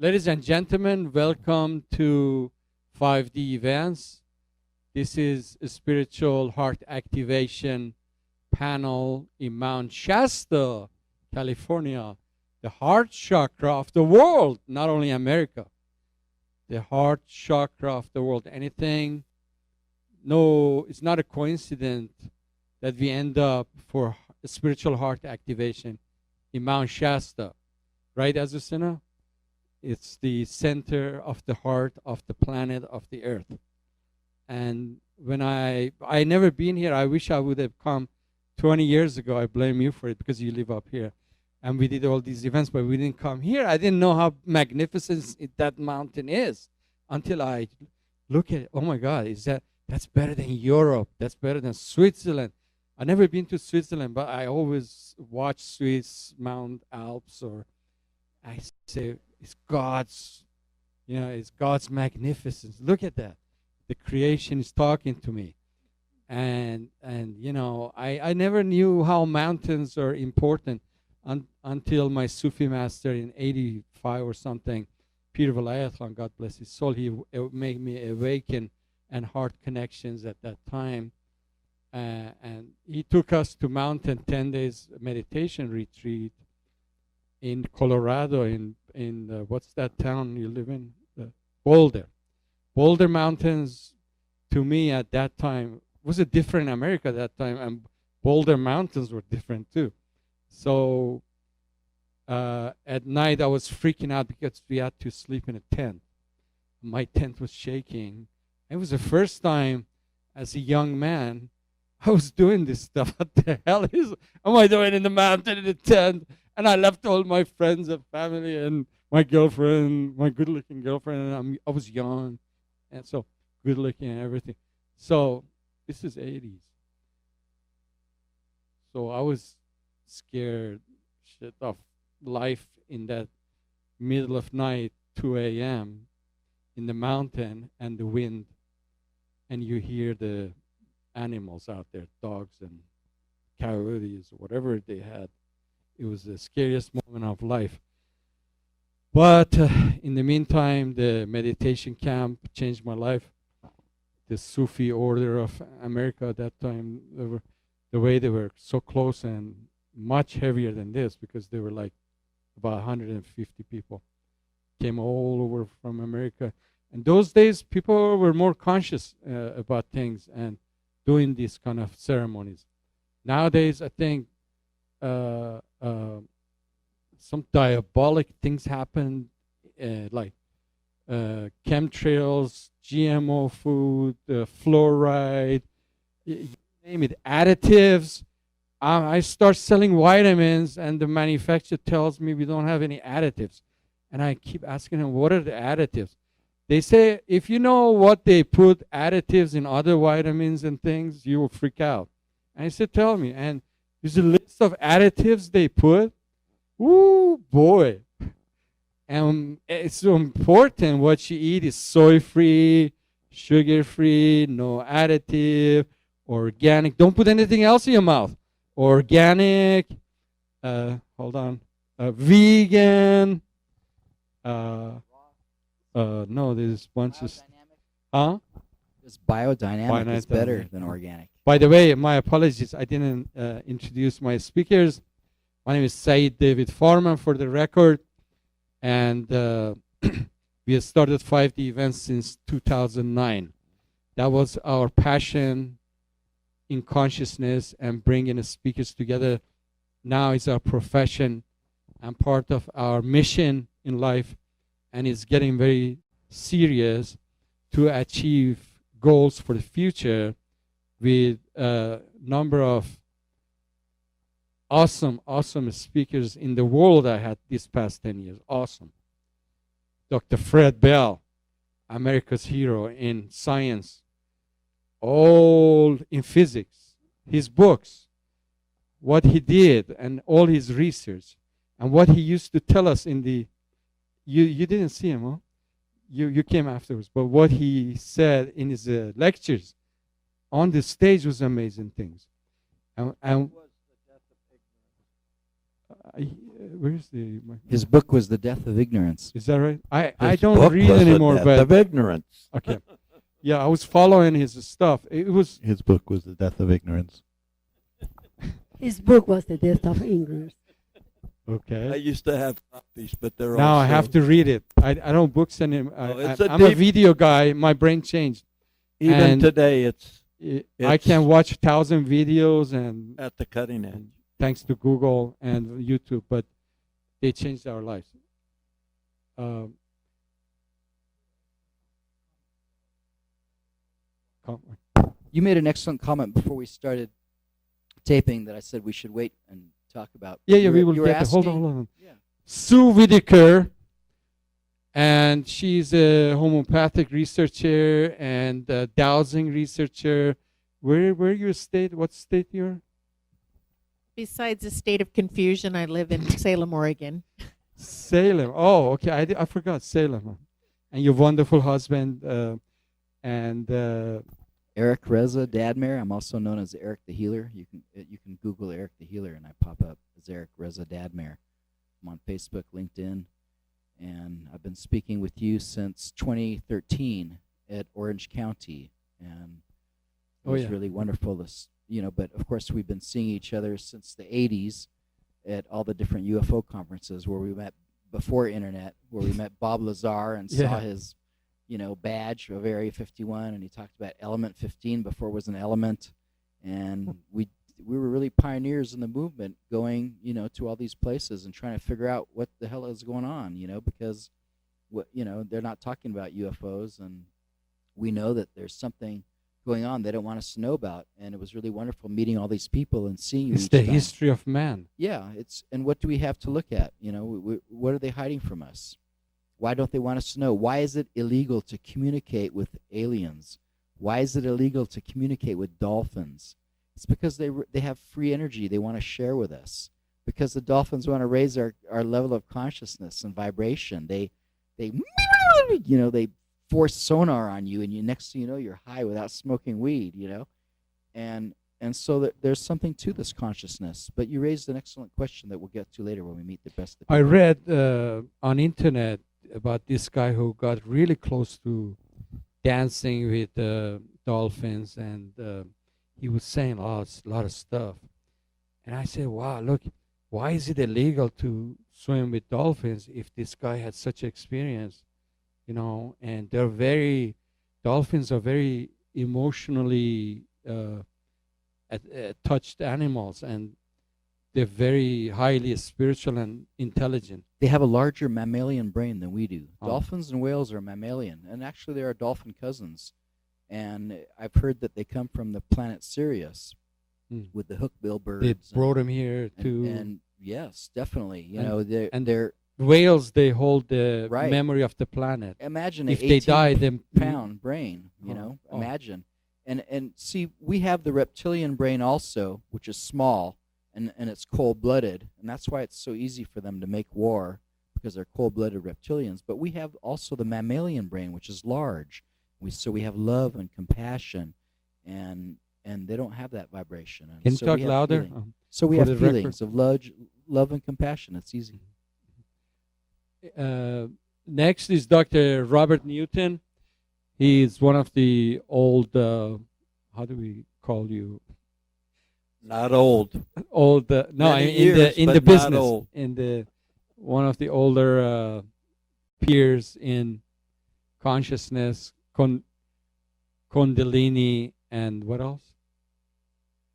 Ladies and gentlemen, welcome to 5D events. This is a spiritual heart activation panel in Mount Shasta, California, the heart chakra of the world, not only America, the heart chakra of the world. No, it's not a coincidence that we end up for spiritual heart activation in Mount Shasta, right, Azucena? It's the center of the heart of the planet of the earth. And when I never been here, I wish I would have come 20 years ago. I blame you for it because you live up here. And we did all these events, but we didn't come here. I didn't know how magnificent that mountain is until I look at it. Oh my God, that's better than Europe. That's better than Switzerland. I've never been to Switzerland, but I always watch Swiss Mount Alps, or I say it's God's magnificence. Look at that. The creation is talking to me. And I never knew how mountains are important until my Sufi master in 85 or something, Peter Velayathan, God bless his soul, he made me awaken and heart connections at that time. And he took us to mountain 10 days meditation retreat in Colorado, in what's that town you live in? Boulder. Boulder Mountains, to me at that time, was a different America at that time, and Boulder Mountains were different too. So at night I was freaking out because we had to sleep in a tent. My tent was shaking. It was the first time as a young man I was doing this stuff. What the hell am I doing in the mountain in a tent? And I left all my friends and family and my girlfriend, my good-looking girlfriend, and I was young, and so good-looking and everything. So this is 80s. So I was scared shit of life in that middle of night, 2 a.m. in the mountain and the wind, and you hear the animals out there, dogs and coyotes, whatever they had. It was the scariest moment of life. But in the meantime, the meditation camp changed my life. The Sufi order of America at that time, the way they were so close and much heavier than this, because they were like about 150 people came all over from America. And those days, people were more conscious about things and doing these kind of ceremonies. Nowadays, I think some diabolic things happen, like chemtrails, GMO food, fluoride, you name it, additives. I start selling vitamins, and the manufacturer tells me we don't have any additives. And I keep asking them, what are the additives? They say, if you know what they put additives in other vitamins and things, you will freak out. And I said, tell me. And there's a list of additives they put. Ooh, boy. And it's so important what you eat is soy-free, sugar-free, no additive, organic. Don't put anything else in your mouth. Organic, vegan. No, there's bunches. Huh? This biodynamic is better than organic. By the way, my apologies. I didn't introduce my speakers. My name is Saeed David Farman, for the record. And we have started 5D events since 2009. That was our passion in consciousness and bringing the speakers together. Now it's our profession and part of our mission in life, and it's getting very serious to achieve goals for the future with a number of awesome speakers in the world I had these past 10 years. Awesome. Dr. Fred Bell, America's hero in science, all in physics, his books, what he did, and all his research, and what he used to tell us in the, you didn't see him, huh? You came afterwards, but what he said in his lectures on the stage was amazing things. And where's the? His book was The Death of Ignorance. Is that right? I His don't book read was anymore, The Death but of Ignorance. okay. Yeah, I was following his stuff. It was His book was The Death of Ignorance. His book was The Death of Ignorance. I okay. used to have copies, but they're Now all I have sold. to read it. I don't books anymore. it's a I'm a deep- video guy. My brain changed. Even and- today, it's I can watch 1,000 videos and at the cutting edge. thanks to Google and YouTube, but they changed our lives. Com- You made an excellent comment before we started taping that I said we should wait and talk about. Yeah, You we were- will you were get hold asking- on. Yeah. Sue Whitaker, and she's a homeopathic researcher and a dowsing researcher. Where your state? What state you're? Besides the state of confusion, I live in Salem, Oregon. Salem. Oh, okay. I forgot Salem. And your wonderful husband and Eric Reza Dadmare. I'm also known as Eric the Healer. You can Google Eric the Healer and I pop up as Eric Reza Dadmare. I'm on Facebook, LinkedIn, and I've been speaking with you since 2013 at Orange County, and it was really wonderful. But of course we've been seeing each other since the 80s at all the different UFO conferences where we met before internet, where we met Bob Lazar and saw his badge of Area 51, and he talked about Element 15 before it was an element, and we were really pioneers in the movement, going to all these places and trying to figure out what the hell is going on, because they're not talking about UFOs, and we know that there's something going on they don't want us to know about, and it was really wonderful meeting all these people and seeing you. it's each the time. history of man. Yeah, and what do we have to look at? What are they hiding from us? Why don't they want us to know? Why is it illegal to communicate with aliens? Why is it illegal to communicate with dolphins? It's because they have free energy they want to share with us. Because the dolphins want to raise our level of consciousness and vibration. They force sonar on you, and next thing you know, you're high without smoking weed. And so there's something to this consciousness. But you raised an excellent question that we'll get to later when we meet the best of people. I read on internet about this guy who got really close to dancing with dolphins, and he was saying a lot of stuff. And I said, wow, look, why is it illegal to swim with dolphins if this guy had such experience? And dolphins are very emotionally touched animals, and they're very highly spiritual and intelligent. They have a larger mammalian brain than we do. Oh. Dolphins and whales are mammalian, and actually they are dolphin cousins. And I've heard that they come from the planet Sirius with the hookbill birds. They brought them here too. And yes, definitely. They're whales, they hold the Right. memory of the planet. Imagine If an they die, then pound brain, imagine. And see, we have the reptilian brain also, which is small, and it's cold-blooded, and that's why it's so easy for them to make war, because they're cold-blooded reptilians. But we have also the mammalian brain, which is large. So we have love and compassion, and they don't have that vibration. And Can you so talk we have louder? feeling. So we for have the record. feelings of love and compassion. It's easy. Next is Dr. Robert Newton. He's one of the old, how do we call you? Not old. Old, no, Many in years, the but not business, old. one of the older peers in consciousness, Kundalini, and what else?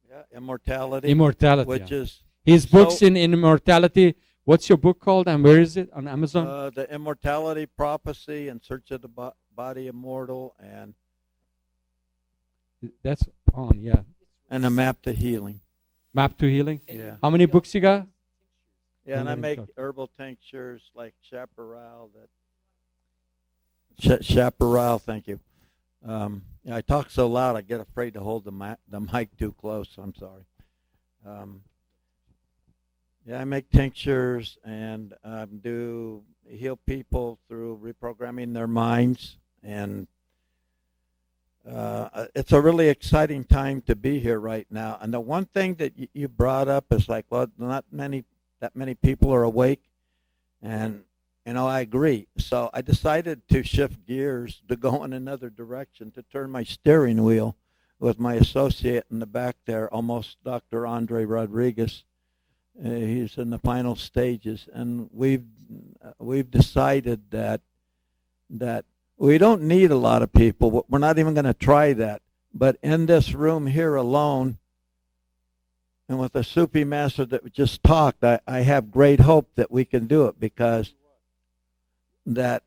Yeah, immortality. Immortality. Which yeah. is His books so- in immortality. What's your book called, and where is it? On Amazon? the immortality prophecy, In Search of the Body Immortal, and That's on, yeah. A Map to Healing. Map to Healing. Yeah. How many books you got? Yeah, and I let me make talk. herbal tinctures like chaparral. Chaparral, thank you. I talk so loud I get afraid to hold the mic too close. I'm sorry. Yeah, I make tinctures and do heal people through reprogramming their minds, and it's a really exciting time to be here right now. And the one thing that you brought up is like, well, not many that many people are awake, and I agree. So I decided to shift gears to go in another direction, to turn my steering wheel with my associate in the back there, almost Dr. Andre Rodriguez. He's in the final stages, and we've decided that we don't need a lot of people. We're not even going to try that. But in this room here alone, and with the Sufi master that just talked, I have great hope that we can do it, because that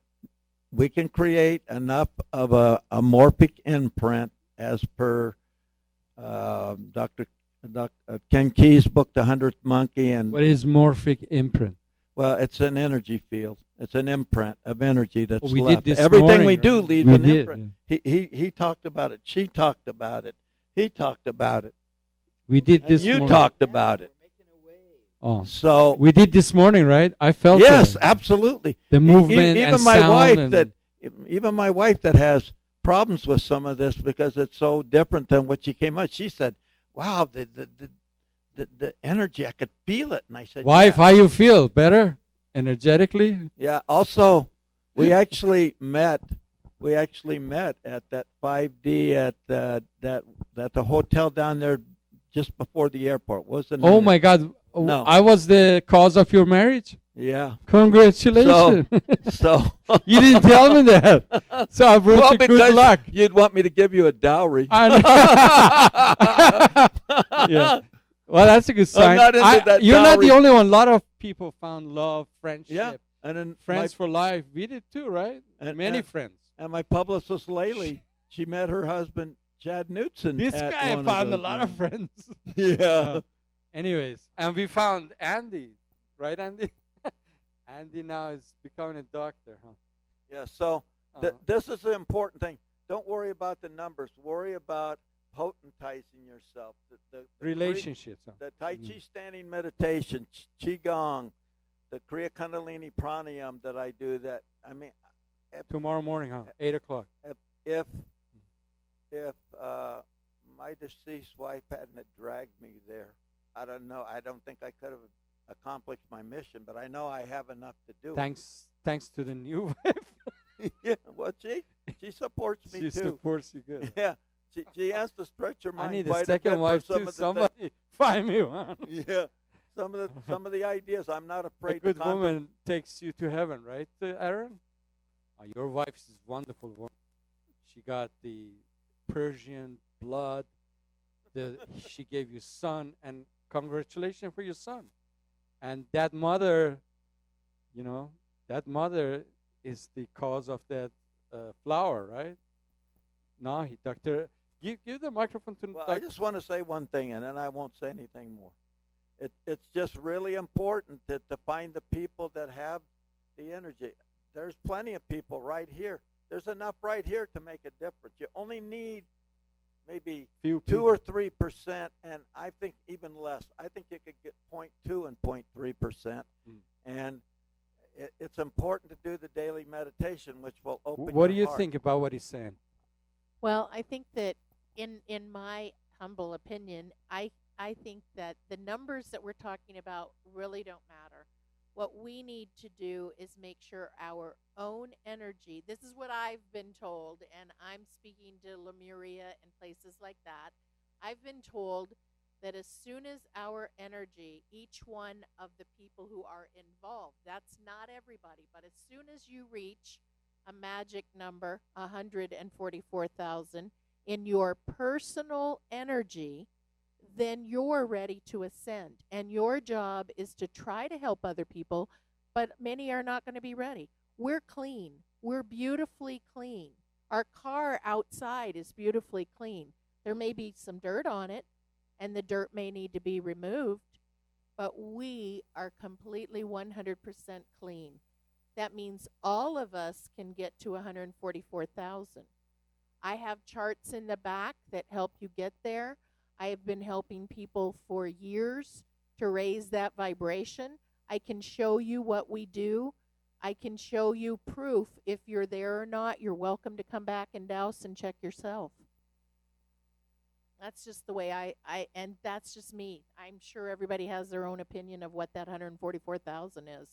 we can create enough of a morphic imprint, as per Dr. Ken Key's book, The 100th Monkey. And What is morphic imprint? well, it's an energy field. It's an imprint of energy that's We left. did this Everything morning, we do right? leaves We an did, imprint. He talked about it. She talked about it. He talked about it. We did And this you morning. talked about it. Oh, So we did this morning, right? I felt yes, it. absolutely. The movement Even and my sound wife and even my wife that has problems with some of this because it's so different than what she came out. She said, "Wow, the energy, I could feel it." And I said, wife, yeah. how you feel? Better? Energetically? Yeah. Also, we actually met. We actually met at that 5D at the hotel down there just before the airport. What was the name? Oh my God. No. I was the cause of your marriage? Yeah. Congratulations. So You didn't tell me that. So I brought you good because luck. you'd want me to give you a dowry. Yeah. Well, that's a good sign. not into that you're not the dowry. only one. A lot of people found love, friendship, Yeah. And then friends for life. We did too, right? Many friends. And my publicist, Laley, she met her husband, Chad Knutson. This at guy one found a those lot of meetings. friends. Yeah. Anyways, and we found Andy, right, Andy? Andy now is becoming a doctor, huh? Yeah. So Uh-huh. this is the important thing. Don't worry about the numbers. Worry about potentizing yourself. The Relationships. Huh? The Tai Chi standing meditation, Qigong, the Kriya Kundalini Pranayam that I do. That I mean, Tomorrow morning, huh? 8 o'clock. if my deceased wife hadn't dragged me there, I don't know. I don't think I could have accomplished my mission, but I know I have enough to do. Thanks to the new wife. Yeah, well, she supports me She too. supports you good. Yeah, she has to stretch her mind. I need a quite second bit for wife some too. of the Somebody find me one. yeah, some of the ideas. I'm not A afraid good to contemplate. woman takes you to heaven, right, Aaron? Your wife is wonderful woman. She got the Persian blood. She gave you son, and congratulations for your son. And that mother, that mother is the cause of that flower, right? No, doctor, give the microphone to Well, Dr. I just want to say one thing, and then I won't say anything more. It's just really important to find the people that have the energy. There's plenty of people right here. There's enough right here to make a difference. You only need maybe Few 2 or 3%, and I think even less. I think you could get 0.2 and 0.3%, and it's important to do the daily meditation, which will open. What do your you heart. think about what he's saying? Well, I think that in my humble opinion, I think that the numbers that we're talking about really don't matter. What we need to do is make sure our own energy, this is what I've been told, and I'm speaking to Lemuria and places like that. I've been told that as soon as our energy, each one of the people who are involved, that's not everybody, but as soon as you reach a magic number, 144,000, in your personal energy, then you're ready to ascend. And your job is to try to help other people, but many are not going to be ready. We're clean. We're beautifully clean. Our car outside is beautifully clean. There may be some dirt on it, and the dirt may need to be removed, but we are completely 100% clean. That means all of us can get to 144,000. I have charts in the back that help you get there. I have been helping people for years to raise that vibration. I can show you what we do. I can show you proof. If you're there or not, you're welcome to come back and douse and check yourself. That's just the way and that's just me. I'm sure everybody has their own opinion of what that 144,000 is,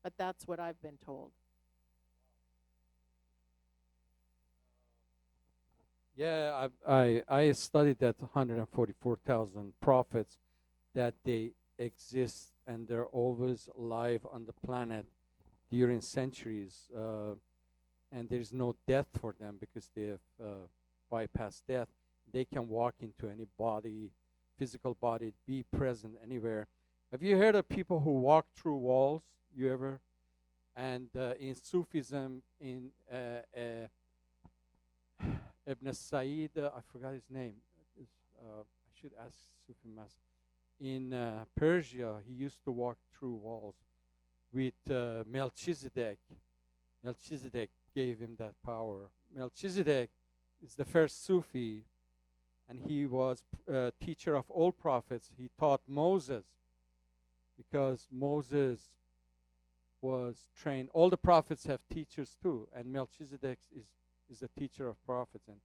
but that's what I've been told. Yeah, I studied that 144,000 prophets, that they exist and they're always alive on the planet during centuries, and there's no death for them because they have bypassed death. They can walk into any body, physical body, be present anywhere. Have you heard of people who walk through walls? You ever? And in Sufism, in Ibn Said, I forgot his name. I should ask Sufi Master. In Persia, he used to walk through walls with Melchizedek. Melchizedek gave him that power. Melchizedek is the first Sufi, and he was teacher of all prophets. He taught Moses because Moses was trained. All the prophets have teachers too, and Melchizedek is a teacher of prophets, and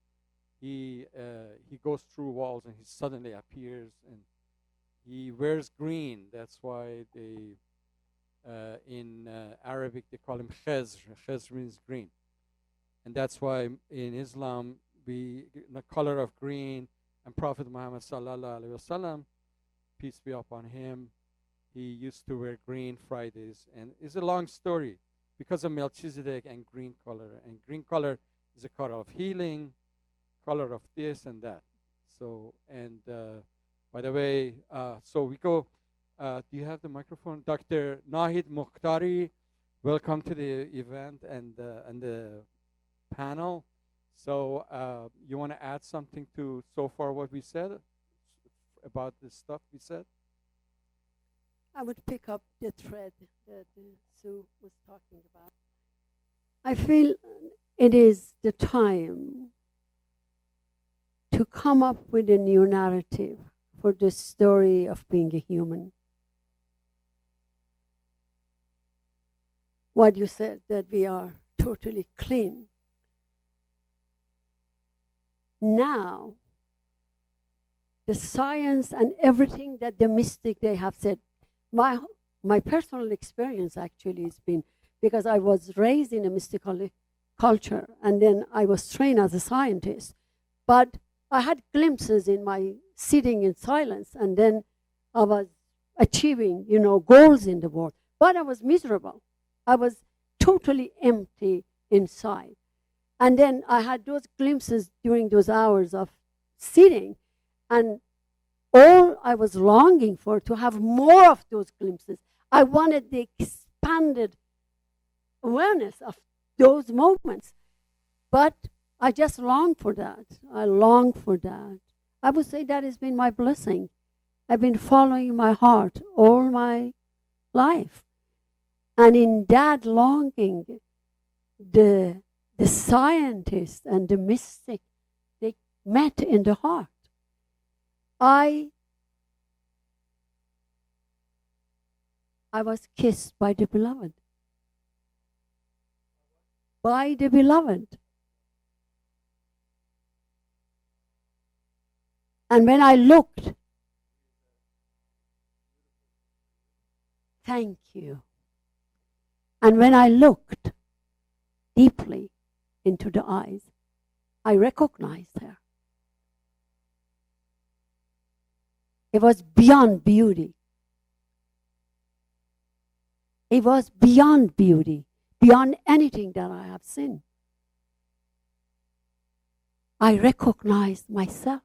he goes through walls and he suddenly appears, and he wears green. That's why they in Arabic they call him Khezr. Khezr means green, and that's why in Islam the color of green. And Prophet Muhammad sallallahu alaihi wasallam, peace be upon him, he used to wear green Fridays, and it's a long story because of Melchizedek and green color. And green color is a color of healing, color of this and that. So, and by the way, so we go. Do you have the microphone, Dr. Nahid Mukhtari? Welcome to the event and the panel. So you want to add something to so far what we said about the stuff we said? I would pick up the thread that Sue was talking about. I feel it is the time to come up with a new narrative for the story of being a human. What you said, that we are totally clean. Now, the science and everything that the mystic they have said, my personal experience actually has been, because I was raised in a mystical culture and then I was trained as a scientist, but I had glimpses in my sitting in silence, and then I was achieving, goals in the world, but I was miserable. I was totally empty inside. And then I had those glimpses during those hours of sitting, and all I was longing for, to have more of those glimpses. I wanted the expanded awareness of those moments, but I just longed for that. I longed for that. I would say that has been my blessing. I've been following my heart all my life. And in that longing, the scientist and the mystic, they met in the heart. I was kissed by the beloved. By the beloved. And when I looked, thank you. And when I looked deeply into the eyes, I recognized her. It was beyond beauty. It was beyond beauty, beyond anything that I have seen. I recognized myself.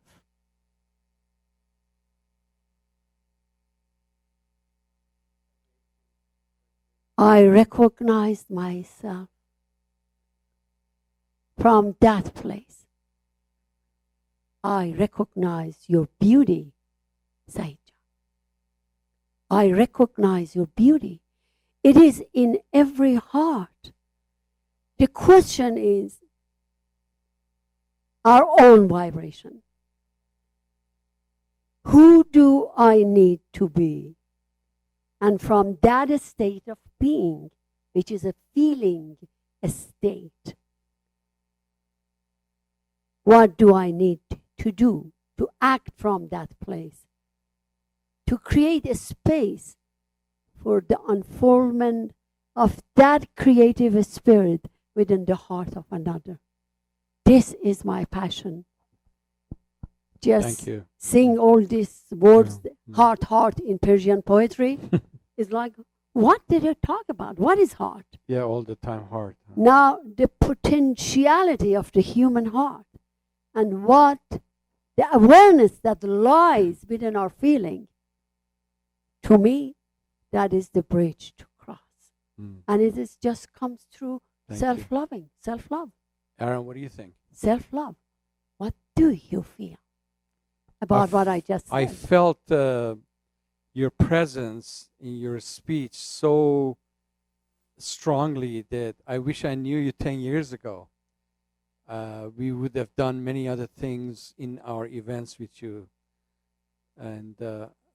I recognized myself from that place. I recognize your beauty, Saija. I recognize your beauty. It is in every heart. The question is our own vibration. Who do I need to be? And from that state of being, which is a feeling state, what do I need to do to act from that place, to create a space for the unfoldment of that creative spirit within the heart of another. This is my passion. Thank Just you. sing all these words, Yeah. heart in Persian poetry. It's like, what did it talk about? What is heart? Yeah, all the time hard. Now, the potentiality of the human heart and what the awareness that lies within our feeling, to me, that is the bridge to cross. Mm. And it is just comes through Thank you. self-loving, self-love, Aaron, what do you think? self-love. What do you feel about what I just said? I felt your presence in your speech so strongly that I wish I knew you 10 years ago. We would have done many other things in our events with you. And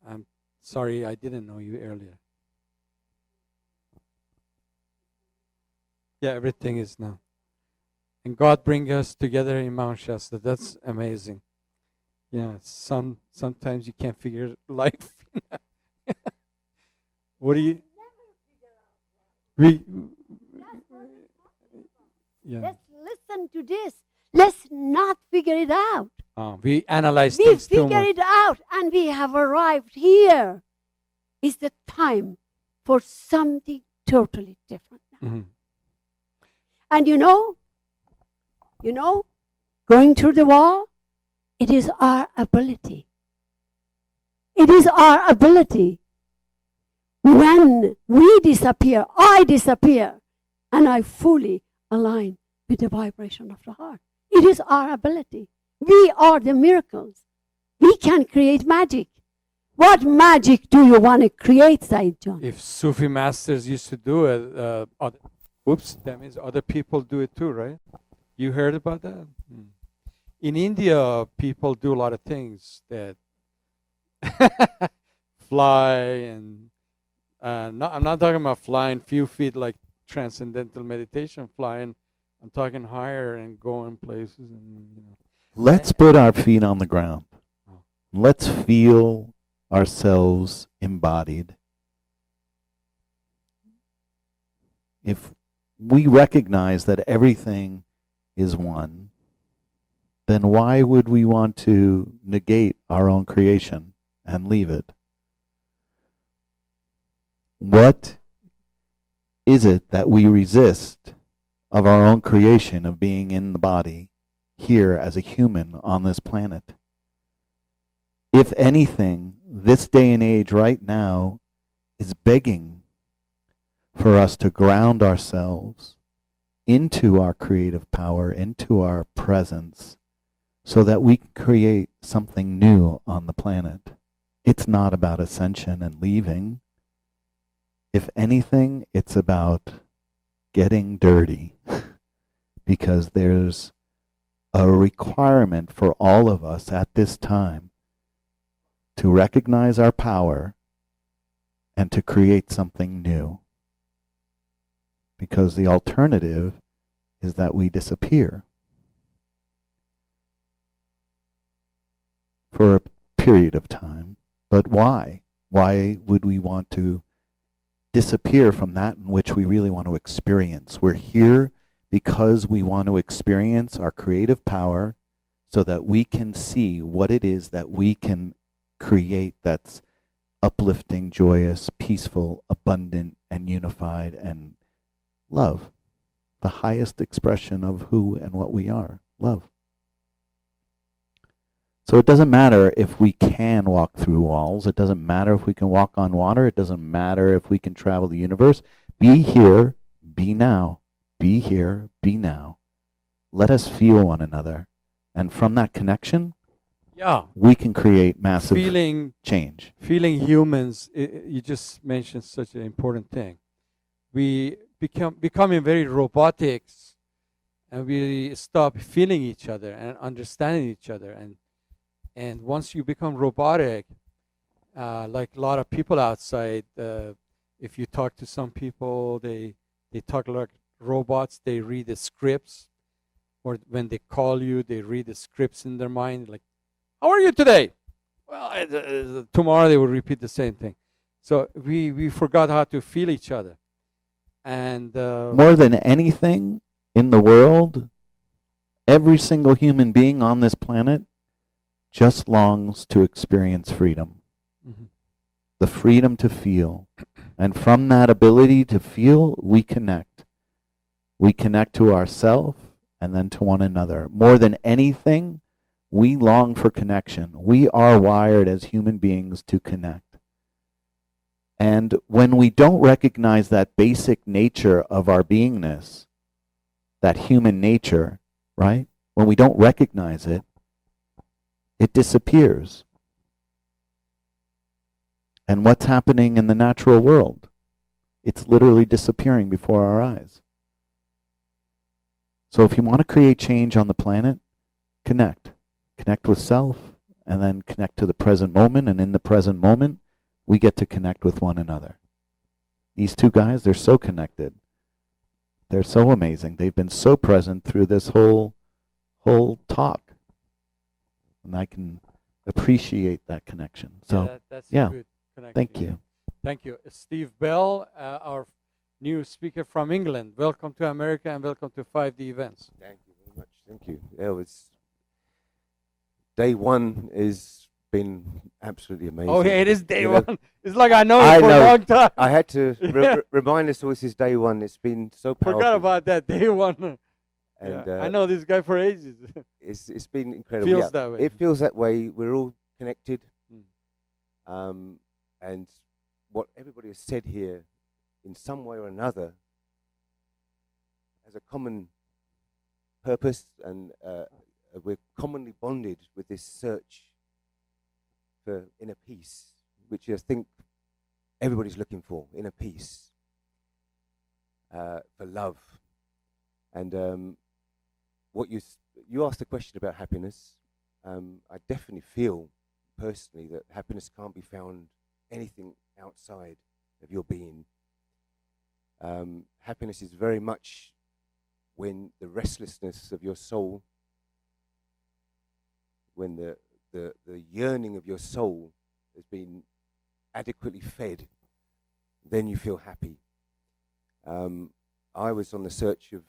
I'm sorry I didn't know you earlier. Yeah, everything is now. And God bring us together in Mount Shasta. That's amazing. Yeah, sometimes you can't figure life. What do you? We. Yeah. Let's listen to this. Let's not figure it out. We analyze We things too figure much. it out and we have arrived here. Is the time for something totally different now. Mhm. And you know, going through the wall, it is our ability. It is our ability. When we disappear, I disappear, and I fully align with the vibration of the heart. It is our ability. We are the miracles. We can create magic. What magic do you want to create, Said John? If Sufi masters used to do it, that means other people do it too, right? You heard about that? In India, people do a lot of things that fly and I'm not talking about flying few feet like transcendental meditation flying. I'm talking higher and going places and Let's put our feet on the ground. Oh. Let's feel ourselves embodied. If we recognize that everything is one, then why would we want to negate our own creation and leave it? What is it that we resist of our own creation of being in the body here as a human on this planet? If anything, this day and age right now is begging for us to ground ourselves into our creative power, into our presence, so that we can create something new on the planet. It's not about ascension and leaving. If anything, it's about getting dirty because there's a requirement for all of us at this time to recognize our power and to create something new. Because the alternative is that we disappear for a period of time. But why? Why would we want to disappear from that in which we really want to experience? We're here because we want to experience our creative power so that we can see what it is that we can create that's uplifting, joyous, peaceful, abundant, and unified, and love. The highest expression of who and what we are, love. So it doesn't matter if we can walk through walls. It doesn't matter if we can walk on water. It doesn't matter if we can travel the universe. Be here, be now. Be here, be now. Let us feel one another. And from that connection, yeah, we can create massive change. Feeling humans, you just mentioned such an important thing. We becoming very robotic, and we stop feeling each other and understanding each other. And once you become robotic, like a lot of people outside, if you talk to some people, they talk like robots. They read the scripts, or when they call you, they read the scripts in their mind, like how are you today? Well, tomorrow they will repeat the same thing. So we forgot how to feel each other. And More than anything in the world, every single human being on this planet just longs to experience freedom. Mhm. The freedom to feel. And from that ability to feel, we connect. We connect to ourselves and then to one another. More than anything, we long for connection. We are wired as human beings to connect. And when we don't recognize that basic nature of our beingness, that human nature, right? When we don't recognize it, it disappears. And what's happening in the natural world? It's literally disappearing before our eyes. So if you want to create change on the planet, connect. Connect with self, and then connect to the present moment. And in the present moment, we get to connect with one another. These two guys, they're so connected. They're so amazing. They've been so present through this whole talk. And I can appreciate that connection. So, that's yeah, a good connection. thank you. Thank you. Steve Bell, our new speaker from England. Welcome to America and welcome to 5D events. Thank you very much. Thank you. Yeah, it's day one has been absolutely amazing. Oh, yeah, it is day You know, one. It's like I know I it for know. a long time. I had to Yeah. remind us all this is day one. It's been so powerful. Forgot about that, day one. And Yeah, I know this guy for ages. it's been incredible. Feels Yeah, that way. it feels that way. We're all connected. Mm. And what everybody has said here, in some way or another, has a common purpose, and we're commonly bonded with this search for inner peace, which I think everybody's looking for, inner peace, for love. And what you asked a question about happiness. I definitely feel personally that happiness can't be found anything outside of your being. Happiness is very much when the restlessness of your soul, when the yearning of your soul has been adequately fed, then you feel happy. I was on the search of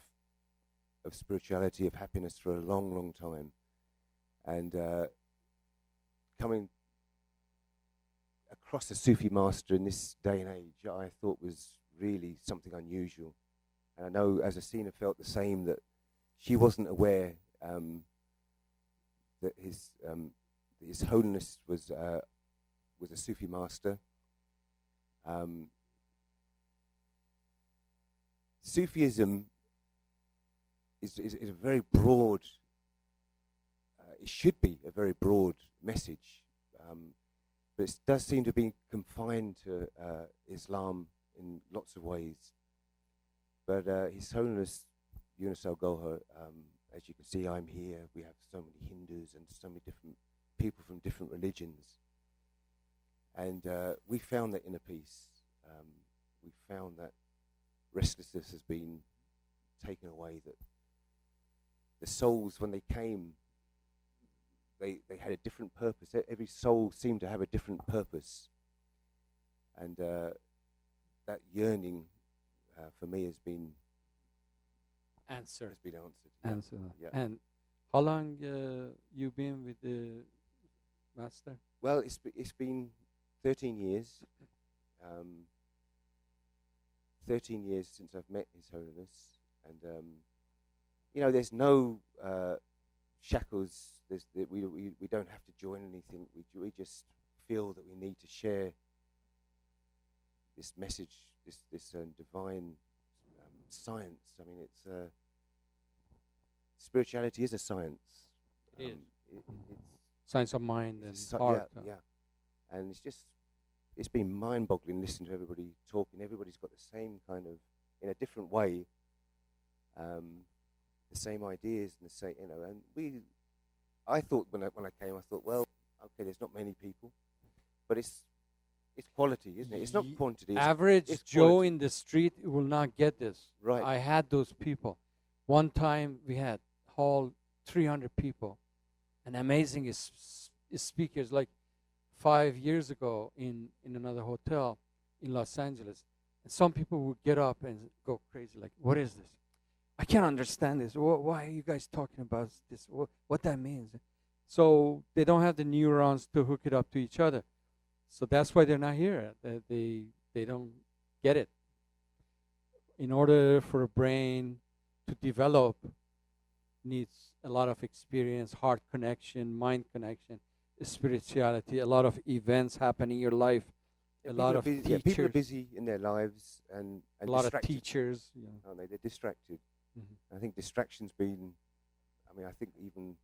spirituality, of happiness for a long, long time. And coming across a Sufi master in this day and age, I thought was really something unusual. And I know as Asina felt the same, that she wasn't aware that His Holiness was a Sufi master. Sufism is a very broad, it should be a very broad message, but it does seem to be confined to Islam in lots of ways. But His Holiness Yunus Al Gohar, as you can see, I'm here. We have so many Hindus and so many different people from different religions. And we found that inner peace. We found that restlessness has been taken away, that the souls, when they came, they had a different purpose. Every soul seemed to have a different purpose. And that yearning for me has been Answer. answered. Answer. Yeah. And how long you been with the master? Well, it's been 13 years. 13 years since I've met His Holiness, and there's no shackles. We don't have to join anything. We just feel that we need to share this message, this divine science. I mean, it's spirituality is a science. It is. It's Science of mind and so- heart. yeah, and it's been mind-boggling listening to everybody talking. Everybody's got the same kind of, in a different way, the same ideas and the same, and I thought when I came, I thought, well, okay, there's not many people, but it's quality, isn't it? It's not quantity. Average it's Joe quality. in the street will not get this. Right. I had those people. One time we had hall 300 people. And amazing is speakers like 5 years ago in another hotel in Los Angeles. And some people would get up and go crazy, like, what is this? I can't understand this. Why are you guys talking about this? What that means? So they don't have the neurons to hook it up to each other. So that's why they're not here. They don't get it. In order for a brain to develop, needs a lot of experience, heart connection, mind connection, spirituality, a lot of events happen in your life, a lot of busy, teachers, people are busy in their lives and a lot of distracted, teachers. aren't they? They're distracted. Mhm. I think distraction's been. I mean, I think even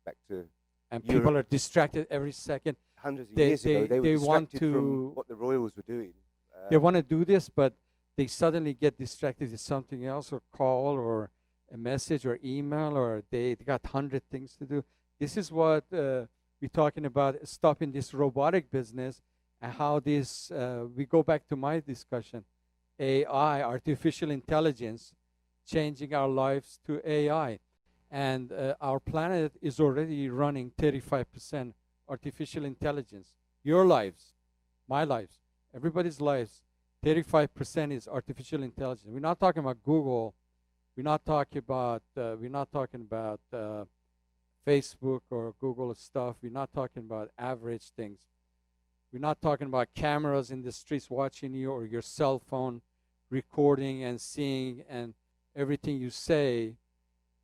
back to And Europe. people are distracted every second. hundreds of They- years ago, they- they were they want distracted to- from what the royals were doing. They want to do this, but they suddenly get distracted with something else, or call, or a message, or email, or they got 100 things to do. This is what we're talking about, stopping this robotic business, and how this, we go back to my discussion, AI, artificial intelligence, changing our lives to AI. And our planet is already running 35% artificial intelligence. Your lives, my lives, everybody's lives, 35% is artificial intelligence. We're not talking about Google. We're not talking about Facebook or Google stuff. We're not talking about average things. We're not talking about cameras in the streets watching you, or your cell phone recording and seeing and everything you say.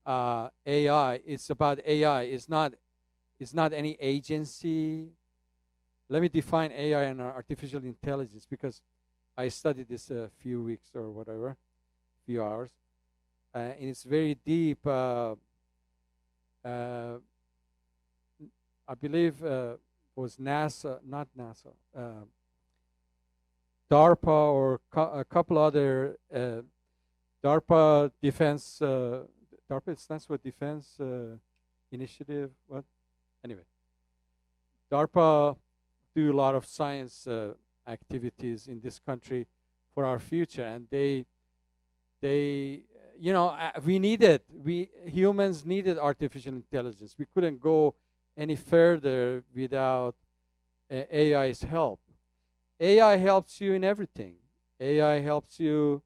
AI. It's about AI. It's not any agency. Let me define AI and artificial intelligence, because I studied this a few weeks or whatever, few hours, and it's very deep. I believe was NASA, not NASA, DARPA, or a couple other DARPA defense. DARPA stands for Defense Initiative. What? Anyway, DARPA do a lot of science activities in this country for our future, and they we humans needed artificial intelligence. We couldn't go any further without AI's help. AI helps you in everything. AI helps you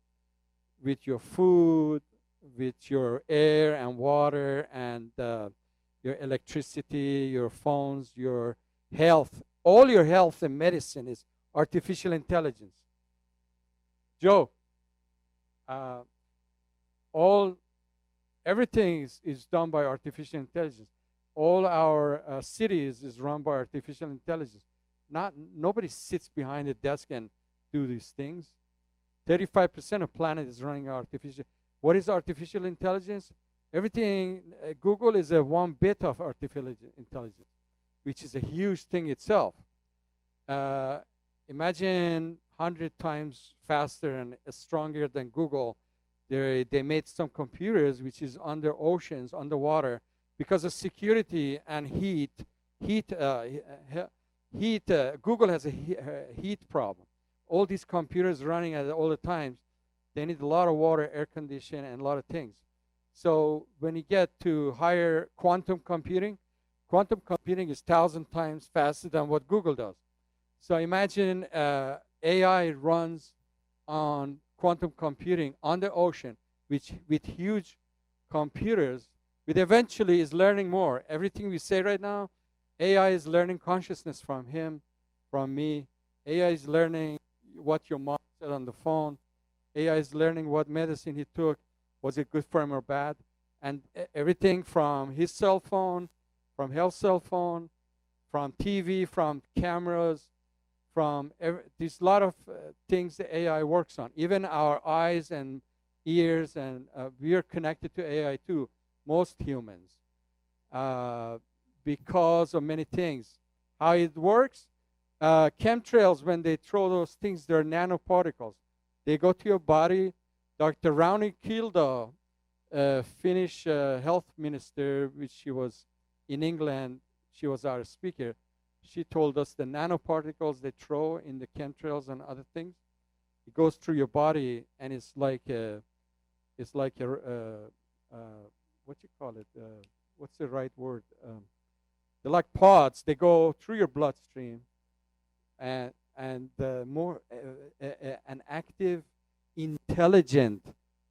with your food, with your air and water, and your electricity, your phones, your health. All your health and medicine is artificial intelligence. Joe, everything is done by artificial intelligence. All our cities is run by artificial intelligence. Nobody sits behind a desk and do these things. 35% of planet is running artificial. What is artificial intelligence? Everything. Google is a one bit of artificial intelligence, which is a huge thing itself. Imagine 100 times faster and stronger than Google. They made some computers which is under oceans, underwater, because of security and heat. Google has a heat problem. All these computers running at all the times, they need a lot of water, air conditioning, and a lot of things. So when you get to higher quantum computing is 1,000 times faster than what Google does. So imagine AI runs on quantum computing on the ocean, which with huge computers, which eventually is learning more. Everything we say right now, AI is learning consciousness from him, from me. AI is learning what your mom said on the phone. AI is learning what medicine he took. Was it good for him or bad? And everything from his cell phone, from his cell phone, from TV, from cameras, there's a lot of things the AI works on. Even our eyes and ears, and we are connected to AI too, most humans, because of many things. How it works, chemtrails, when they throw those things, they're nanoparticles. They go to your body. Dr. Rowney Kilda, Finnish health minister, which she was in England, she was our speaker. She told us the nanoparticles they throw in the chemtrails and other things, it goes through your body, and it's like a what you call it? What's the right word? They're like pods. They go through your bloodstream, and the more an active, intelligent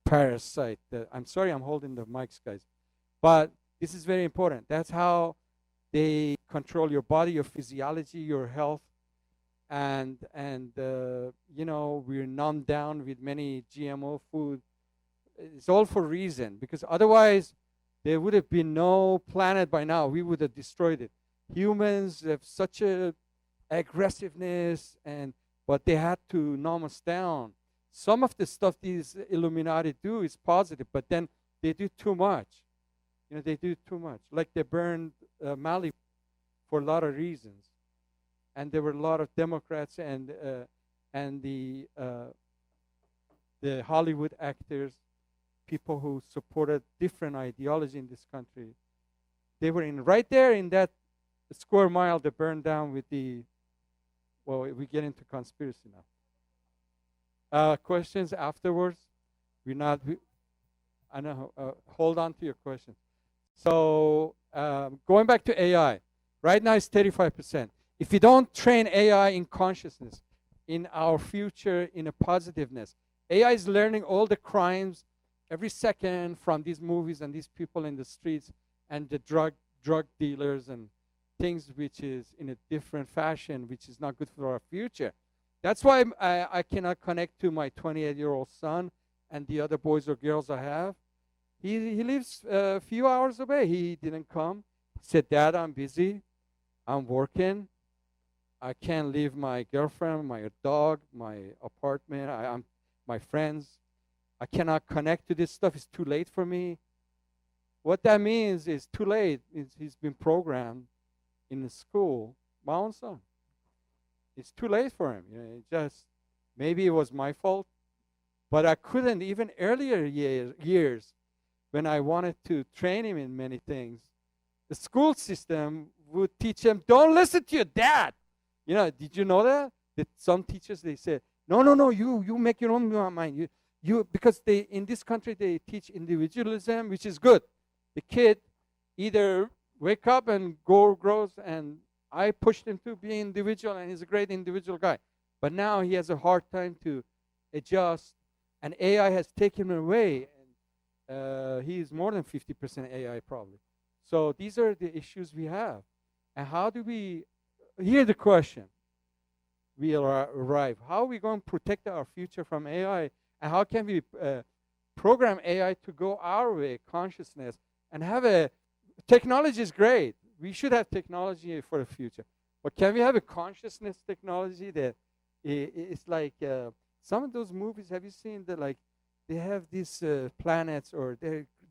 parasite. I'm sorry, I'm holding the mics, guys, but this is very important. That's how they control your body, your physiology, your health, and you know, we're numbed down with many GMO food. It's all for reason, because otherwise there would have been no planet by now. We would have destroyed it. Humans have such a aggressiveness, but they had to numb us down. Some of the stuff these Illuminati do is positive, but then they do too much. You know, they do too much. Like they burned Mali for a lot of reasons, and there were a lot of Democrats and the Hollywood actors, people who supported different ideology in this country. They were right there in that square mile they burned down with the. Well, we get into conspiracy now. Questions afterwards? We're not. I know. Hold on to your questions. So going back to AI, right now it's 35%. If we don't train AI in consciousness, in our future, in a positiveness, AI is learning all the crimes every second from these movies and these people in the streets and the drug dealers and things which is in a different fashion, which is not good for our future. That's why I cannot connect to my 28-year-old son and the other boys or girls I have. He lives a few hours away. He didn't come. He said, Dad, I'm busy. I'm working. I can't leave my girlfriend, my dog, my apartment, I'm my friends. I cannot connect to this stuff. It's too late for me. What that means is too late. He's been programmed in the school. My own son. It's too late for him. You know, it just maybe it was my fault, but I couldn't even earlier years when I wanted to train him in many things. The school system would teach him, don't listen to your dad. You know, did you know that? That some teachers, they say, no, you make your own mind. You because they in this country they teach individualism, which is good. The kid either wake up and grows, and I pushed him to be individual, and he's a great individual guy. But now he has a hard time to adjust, and AI has taken him away. And he is more than 50% AI probably. So these are the issues we have. And how do we, here's the question we arrive. How are we going to protect our future from AI? And how can we program AI to go our way, consciousness, and have technology is great. We should have technology for the future. But can we have a consciousness technology that it's like some of those movies, have you seen that, like, they have these planets or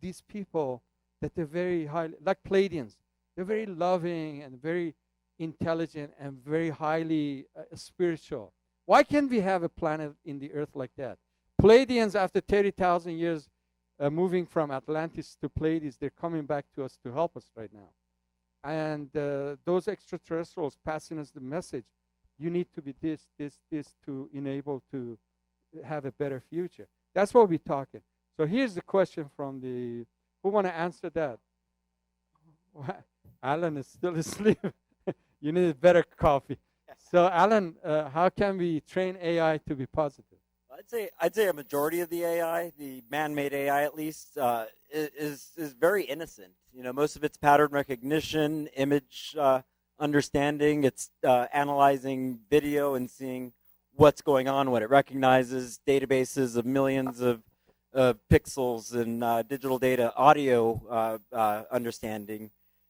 these people that they're very high, like Pleiadians. They're very loving and very intelligent and very highly spiritual. Why can't we have a planet in the earth like that? Pleiadians, after 30,000 years moving from Atlantis to Pleiades, they're coming back to us to help us right now. And those extraterrestrials passing us the message, you need to be this to enable to have a better future. That's what we're talking. So here's the question from the, who want to answer that? Alan is still asleep. You need better coffee. So Alan, how can we train AI to be positive? I'd say a majority of the AI, the man-made AI at least, is very innocent. You know, most of it's pattern recognition, image understanding. It's analyzing video and seeing what's going on, what it recognizes, databases of millions of pixels and digital data, audio understanding.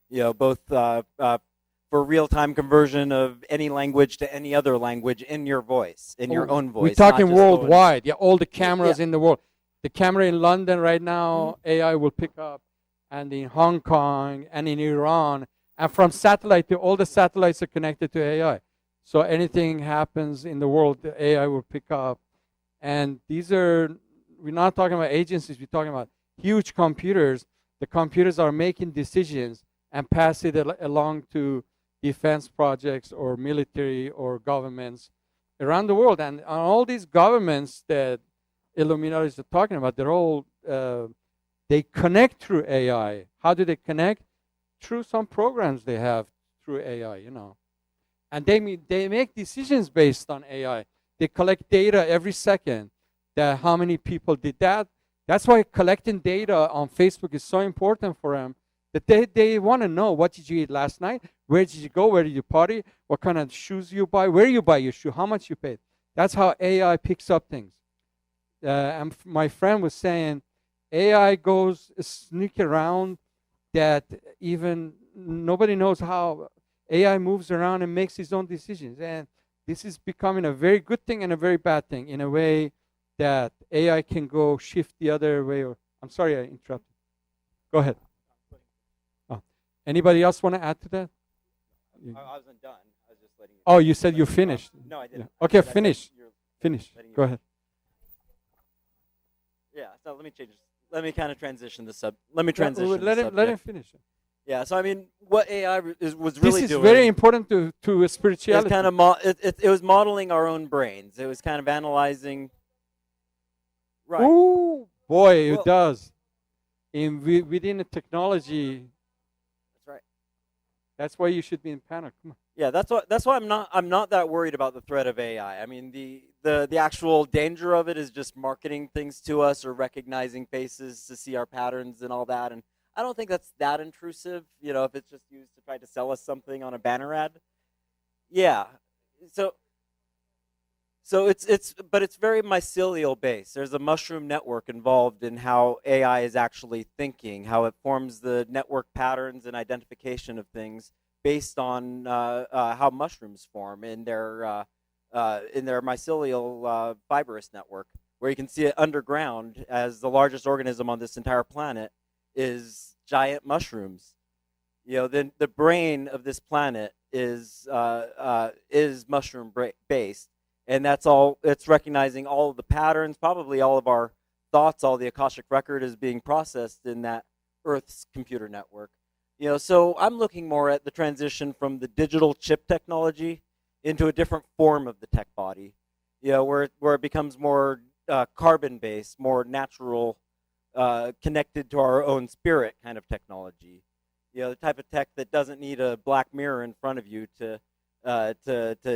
You know, both for real-time conversion of any language to any other language in your voice, in your own voice. We're talking worldwide. Yeah, all the cameras in the world. The camera in London right now, AI will pick up, and in Hong Kong and in Iran, and from satellite, all the satellites are connected to AI. So anything happens in the world, the AI will pick up. And these are, we're not talking about agencies, we're talking about huge computers. The computers are making decisions and pass it along to defense projects or military or governments around the world. And all these governments that Illuminati is talking about, they're all, they connect through AI. How do they connect? Through some programs they have through AI, and they make decisions based on AI. They collect data every second, that how many people did that. That's why collecting data on Facebook is so important for them. That they want to know, what did you eat last night? Where did you go? Where did you party? What kind of shoes you buy? Where you buy your shoe? How much you paid? That's how AI picks up things. And my friend was saying, AI goes sneak around, that even nobody knows how AI moves around and makes its own decisions. And this is becoming a very good thing and a very bad thing, in a way that AI can go shift the other way. I'm sorry I interrupted. Go ahead. Oh. Anybody else want to add to that? I wasn't done. I was just letting you. Oh, you said you finished. No, I didn't. Yeah. Okay, I said finish. you're Finish. letting you Go ahead. Yeah, so let me change. Let me kind of transition this up. Let me transition. Let him finish. Yeah, so I mean, what AI was This really is doing. very important to It's spirituality. kind of it was modeling our own brains. It was kind of analyzing. Right. Ooh, boy, Well- it does. Within the technology, That's right. that's why you should be in panic. Come on. Yeah, that's why I'm not that worried about the threat of AI. I mean, the actual danger of it is just marketing things to us or recognizing faces to see our patterns and all that. And I don't think that's that intrusive. If it's just used to try to sell us something on a banner ad. Yeah. So it's very mycelial based. There's a mushroom network involved in how AI is actually thinking, how it forms the network patterns and identification of things based on how mushrooms form in their mycelial fibrous network, where you can see it underground as the largest organism on this entire planet is giant mushrooms. Then the brain of this planet is mushroom based, and that's all. It's recognizing all of the patterns, probably all of our thoughts, all the Akashic record is being processed in that Earth's computer network. So I'm looking more at the transition from the digital chip technology into a different form of the tech body, where it becomes more carbon based, more natural, connected to our own spirit kind of technology. The type of tech that doesn't need a black mirror in front of you to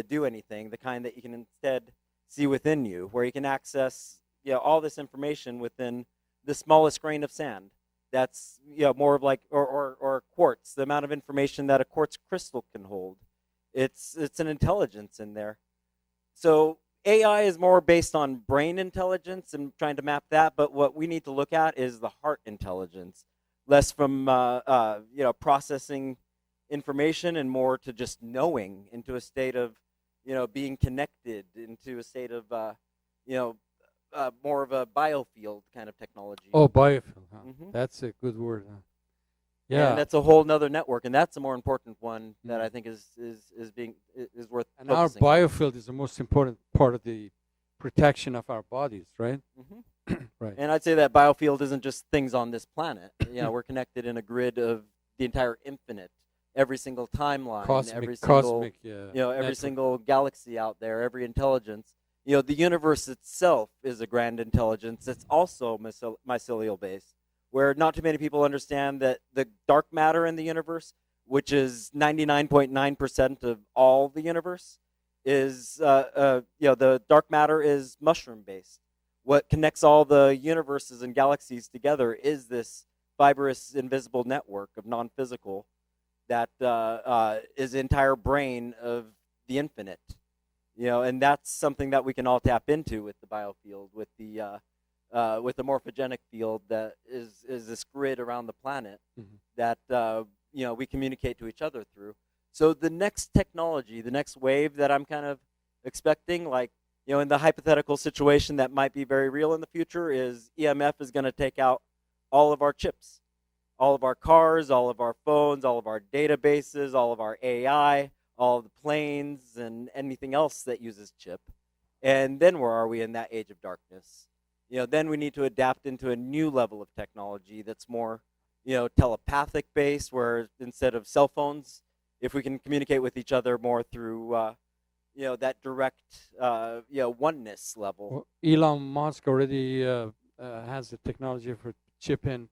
do anything. The kind that you can instead see within you, where you can access all this information within the smallest grain of sand. That's more of like or quartz, the amount of information that a quartz crystal can hold. It's an intelligence in there. So AI is more based on brain intelligence and trying to map that, but what we need to look at is the heart intelligence, less from processing information and more to just knowing, into a state of being connected, into a state of more of a biofield kind of technology. Oh, biofuel. Huh? Mhm. That's a good word. Huh? Yeah. And that's a whole nother network, and that's a more important one that I think is worth. And our focusing on. biofield is the most important part of the protection of our bodies, right? Right. And I'd say that biofield isn't just things on this planet. We're connected in a grid of the entire infinite, every single timeline, every single, cosmic, yeah. every network. single galaxy out there, every intelligence. The universe itself is a grand intelligence. It's also mycelial based, where not too many people understand that the dark matter in the universe, which is 99.9% of all the universe, is the dark matter is mushroom based. What connects all the universes and galaxies together is this fibrous, invisible network of non-physical that is the entire brain of the infinite. And that's something that we can all tap into with the biofield, with the morphogenic field that is this grid around the planet that we communicate to each other through. So the next technology, the next wave that I'm kind of expecting, like in the hypothetical situation that might be very real in the future, is EMF is going to take out all of our chips, all of our cars, all of our phones, all of our databases, all of our AI, all of the planes, and anything else that uses chip. And then where are we in that age of darkness? Then we need to adapt into a new level of technology that's more, telepathic based, where instead of cell phones, if we can communicate with each other more through, that direct, oneness level. Well, Elon Musk already has the technology for chipping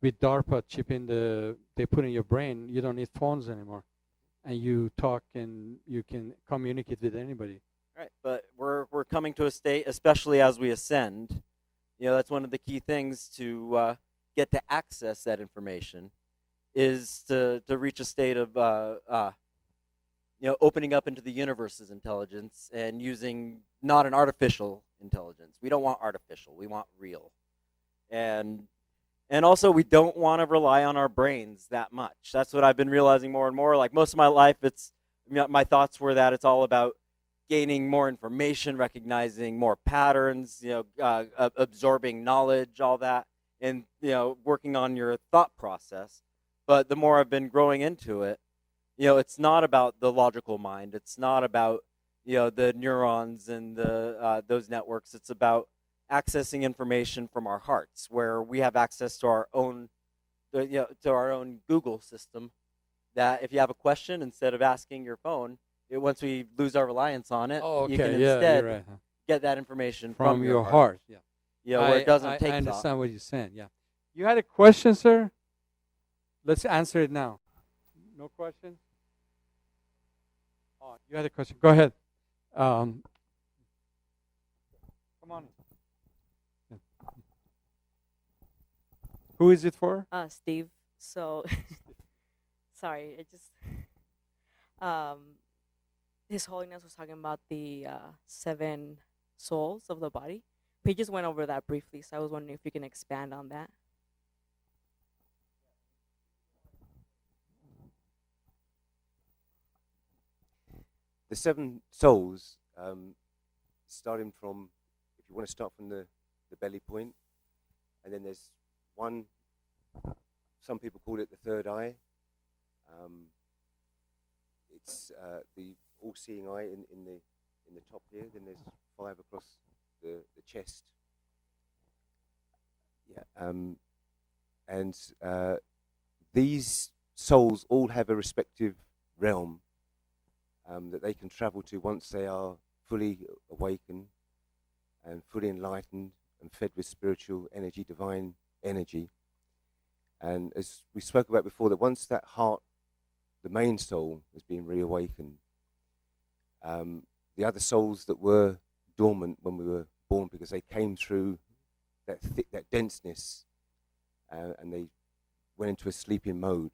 with DARPA, chipping they put in your brain. You don't need phones anymore. and you talk and you can communicate with anybody. Right, but we're coming to a state, especially as we ascend. That's one of the key things to get to access that information, is to reach a state of opening up into the universe's intelligence and using not an artificial intelligence. We don't want artificial. We want real, and also we don't want to rely on our brains that much. That's what I've been realizing more and more. Like most of my life, my thoughts were that it's all about gaining more information, recognizing more patterns, absorbing knowledge, all that, and working on your thought process. But the more I've been growing into it, it's not about the logical mind. It's not about the neurons and those networks. It's about accessing information from our hearts, where we have access to our own Google system. That if you have a question, instead of asking your phone, once we lose our reliance on it, you can instead right. get that information From your heart. Yeah. Where it doesn't take I understand thought. what you're saying. Yeah. You had a question, sir? Let's answer it now. No question? Oh, you had a question. Go ahead. Come on. Yeah. Who is it for? Steve. So, sorry, it just, His Holiness was talking about the 7 souls of the body. He just went over that briefly, so I was wondering if you can expand on that. The 7 souls, starting from, if you want to start from the belly point, and then there's one, some people call it the third eye. It's the all-seeing eye in the top here. Then there's 5 across the chest. Yeah, and these souls all have a respective realm that they can travel to once they are fully awakened and fully enlightened and fed with spiritual energy, divine energy. And as we spoke about before, that once that heart, the main soul, has been reawakened, the other souls that were dormant when we were born, because they came through that denseness, and they went into a sleeping mode.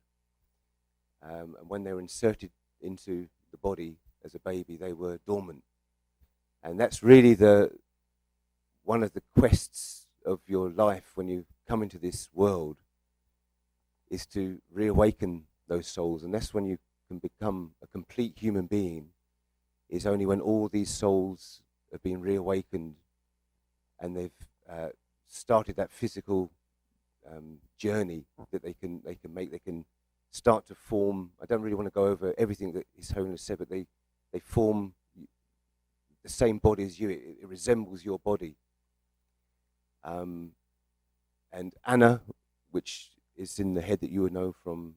And when they were inserted into the body as a baby, they were dormant. And that's really one of the quests of your life when you come into this world, is to reawaken those souls. And that's when you can become a complete human being, is only when all these souls have been reawakened and they've started that physical journey that they can make. They can start to form. I don't really want to go over everything that His Holiness said, but they form the same body as you. It resembles your body. And Anna, which is in the head that you would know from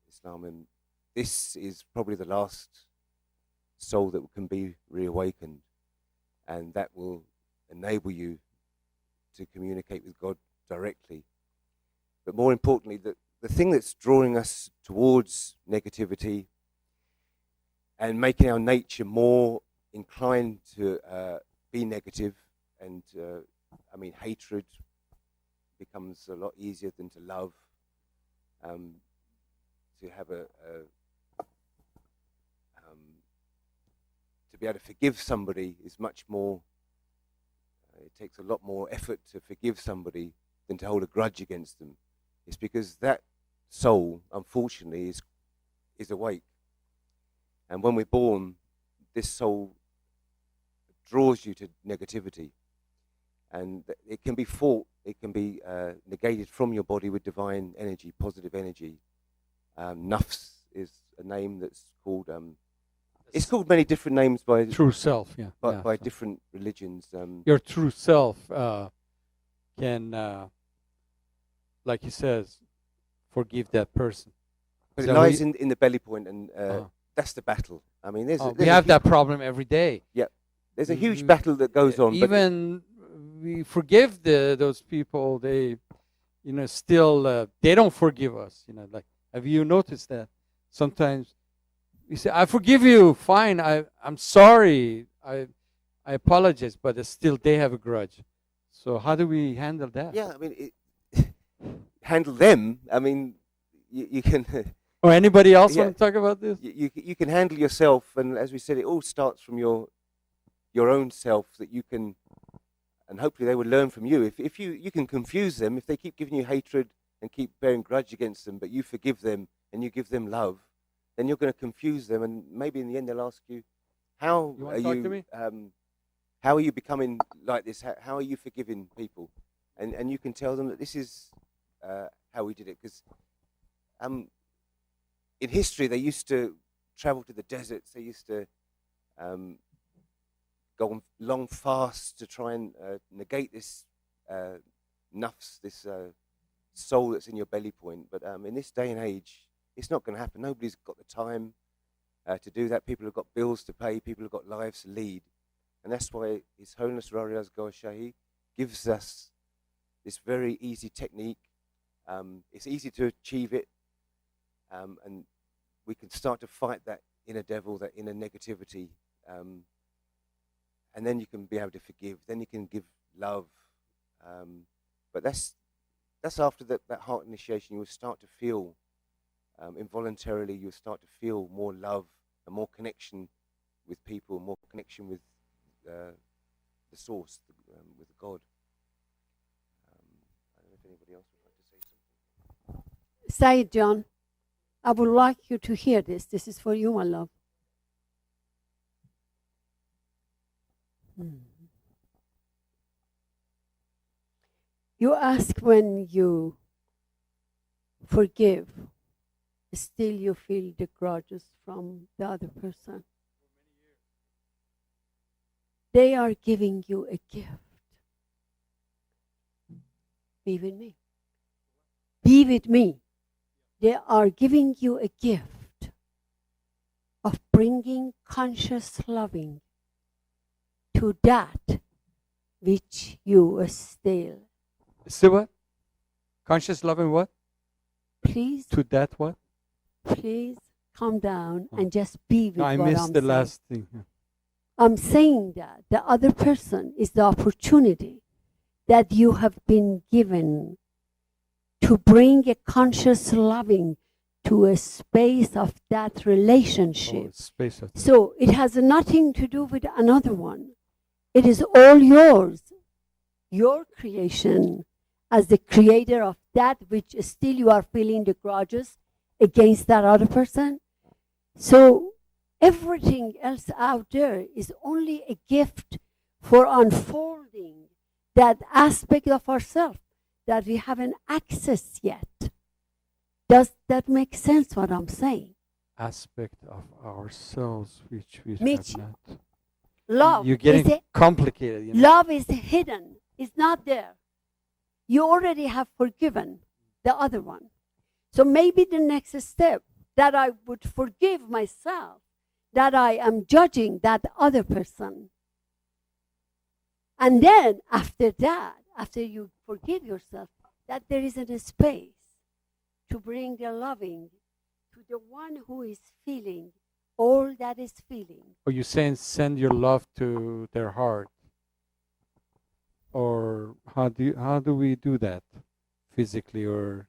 Islam, and this is probably the last soul that can be reawakened, and that will enable you to communicate with God directly. But more importantly, the thing that's drawing us towards negativity and making our nature more inclined to be negative, and hatred becomes a lot easier than to love. To have to be able to forgive somebody is much more. It takes a lot more effort to forgive somebody than to hold a grudge against them. It's because that soul, unfortunately, is awake. And when we're born, this soul draws you to negativity. And it can be fought, it can be negated from your body with divine energy, positive energy. Nafs is a name that's called, it's called many different names by True self, yeah. by different religions. Your true self can, like he says, forgive that person. But Is it that what lies in the belly point, and that's the battle. I mean, we have that problem every day. Yeah, there's a huge battle that goes on. Even we forgive those people. They, still they don't forgive us. Like, have you noticed that sometimes we say, I forgive you, fine, I'm sorry, I apologize, but still they have a grudge. So how do we handle that? Yeah, I mean, handle them. I mean, you can. Or anybody else Yeah. want to talk about this? You can handle yourself, and as we said, it all starts from your own self. That you can, and hopefully they will learn from you. If you can confuse them, if they keep giving you hatred and keep bearing grudge against them, but you forgive them and you give them love, then you're going to confuse them, and maybe in the end they'll ask you, how You are want to talk you? to me? How are you becoming like this? How are you forgiving people? And you can tell them that this is how we did it. Because in history, they used to travel to the deserts. They used to go on long fasts to try and negate this nafs, this soul that's in your belly point. But in this day and age, it's not going to happen. Nobody's got the time to do that. People have got bills to pay. People have got lives to lead. And that's why His Holiness Rariaz Goa Shahi gives us this very easy technique. It's easy to achieve it. And we can start to fight that inner devil, that inner negativity. And then you can be able to forgive. Then you can give love. But that's after that heart initiation. You will start to feel, involuntarily, you'll start to feel more love and more connection with people, more connection with the source, with God. I don't know if anybody else would like to say something. Say it, John. I would like you to hear this. This is for you, my love. You ask when you forgive, still you feel the grudges from the other person. They are giving you a gift. Be with me. Be with me. They are giving you a gift of bringing conscious loving to that which you still. Still what? Conscious loving what? Please, To that what? please calm down and just be with No, I what missed I'm the saying. last thing. I'm saying that the other person is the opportunity that you have been given to bring a conscious loving to a space of that relationship. Oh, space of So it has nothing to do with another one. It is all yours, your creation as the creator of that which still you are feeling the grudges against that other person. So everything else out there is only a gift for unfolding that aspect of ourselves that we haven't accessed yet. Does that make sense what I'm saying? aspect of ourselves which we Mitch, have not. Love You're getting is complicated. You know? love is hidden. It's not there. You already have forgiven the other one. So maybe the next step that I would forgive myself that I am judging that other person. And then after that, after you forgive yourself, that there is a space to bring the loving to the one who is feeling all that is feeling. Or you saying send your love to their heart? Or how do we do that physically or?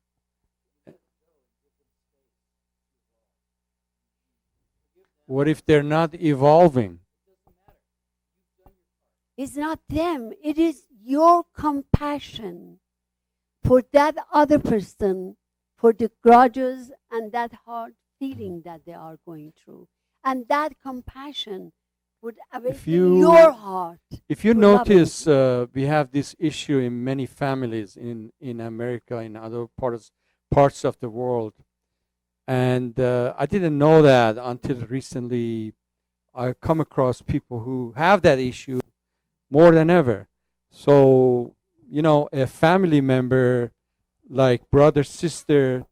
What if they're not evolving? It's not them. It is your compassion for that other person, for the grudges and that hard feeling that they are going through. And that compassion would awaken your heart. If you to loving. notice, we have this issue in many families in America, in other parts of the world. And I didn't know that until recently. I come across people who have that issue more than ever. So, you know, a family member, like brother, sister,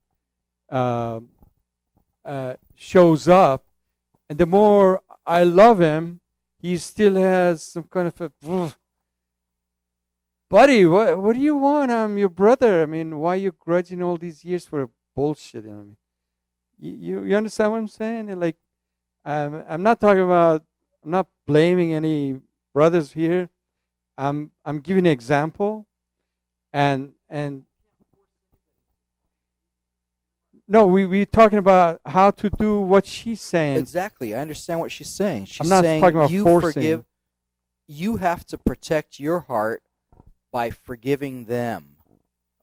shows up, and the more I love him, he still has some kind of a, buddy, what do you want? I'm your brother. I mean, why are you grudging all these years for bullshit? You know what I mean? You understand what I'm saying? And like, I'm not talking about. I'm not blaming any brothers here. I'm giving an example, and no, we're talking about how to do what she's saying. Exactly. I understand what she's saying. She's I'm not saying talking about you forcing. forgive. You have to protect your heart by forgiving them.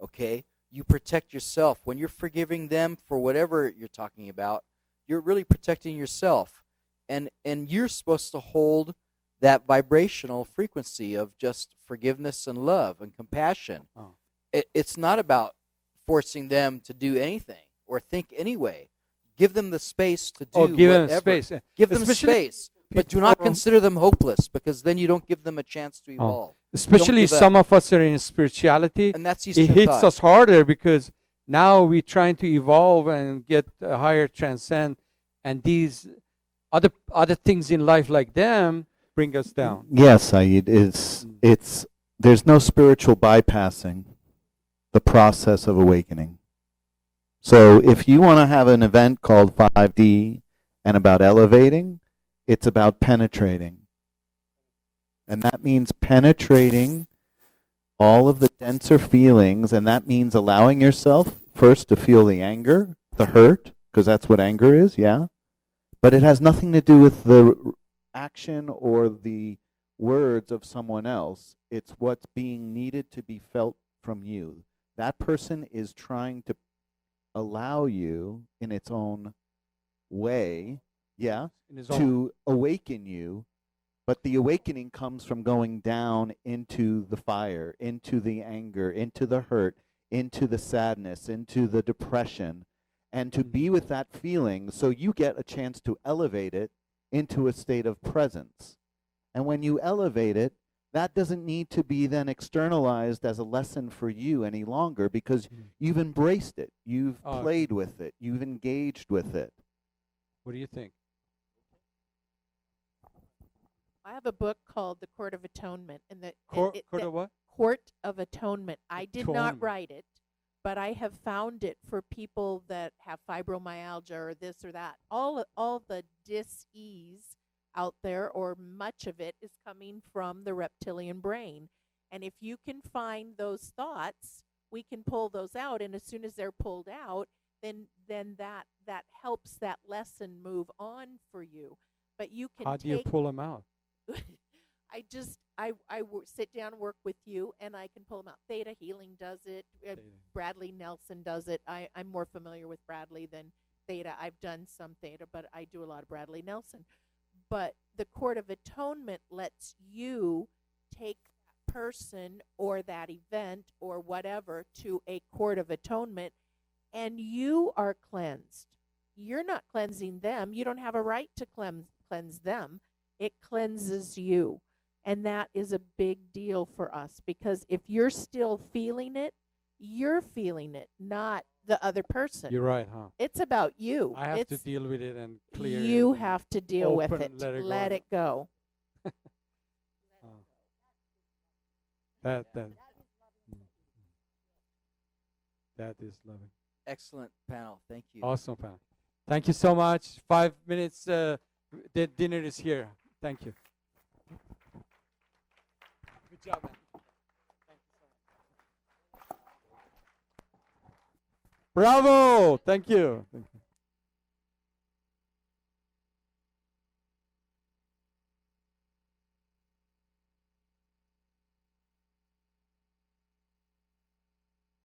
Okay? You protect yourself. When you're forgiving them for whatever you're talking about, you're really protecting yourself. And you're supposed to hold that vibrational frequency of just forgiveness and love and compassion. Oh. It's not about forcing them to do anything or think anyway. Give them the space to do Give whatever. them space. Give them Especially space. But do not people- consider them hopeless, because then you don't give them a chance to evolve. Especially give up. some of us are in spirituality. And that's It Eastern hits thought. us harder because now we're trying to evolve and get a higher transcend, and these other things in life like them bring us down. Yes, Saeed, it's there's no spiritual bypassing the process of awakening. So if you want to have an event called 5D and about elevating, it's about penetrating. And that means penetrating all of the denser feelings, and that means allowing yourself first to feel the anger, the hurt, because that's what anger is, yeah? But it has nothing to do with the action or the words of someone else. It's what's being needed to be felt from you. That person is trying to allow you in its own way, yeah, In his own- to awaken you. But the awakening comes from going down into the fire, into the anger, into the hurt, into the sadness, into the depression, and to be with that feeling so you get a chance to elevate it into a state of presence. And when you elevate it, that doesn't need to be then externalized as a lesson for you any longer, because you've embraced it, you've Oh, okay. played with it, you've engaged with it. What do you think? I have a book called The Court of Atonement, and Court of what? Court of Atonement. I did not Atonement. write it, but I have found it for people that have fibromyalgia or this or that. All the dis-ease out there, or much of it, is coming from the reptilian brain. And if you can find those thoughts, we can pull those out. And as soon as they're pulled out, then that helps that lesson move on for you. But you can How do you pull them out? I sit down, work with you, and I can pull them out. Theta Healing does it. Bradley Nelson does it. I'm more familiar with Bradley than Theta. I've done some Theta, but I do a lot of Bradley Nelson. But the Court of Atonement lets you take that person or that event or whatever to a Court of Atonement, and you are cleansed. You're not cleansing them. You don't have a right to cleanse them. It cleanses you. And that is a big deal for us, because if you're still feeling it, you're feeling it, not the other person. You're right, huh? It's about you. I have it's, to deal with it and clear it. You and have to deal with open it. and Let it go. Oh. That is loving. Excellent panel. Thank you. Awesome, pal. Thank you so much. 5 minutes. The dinner is here. Thank you. Good job, man. Bravo! Thank you.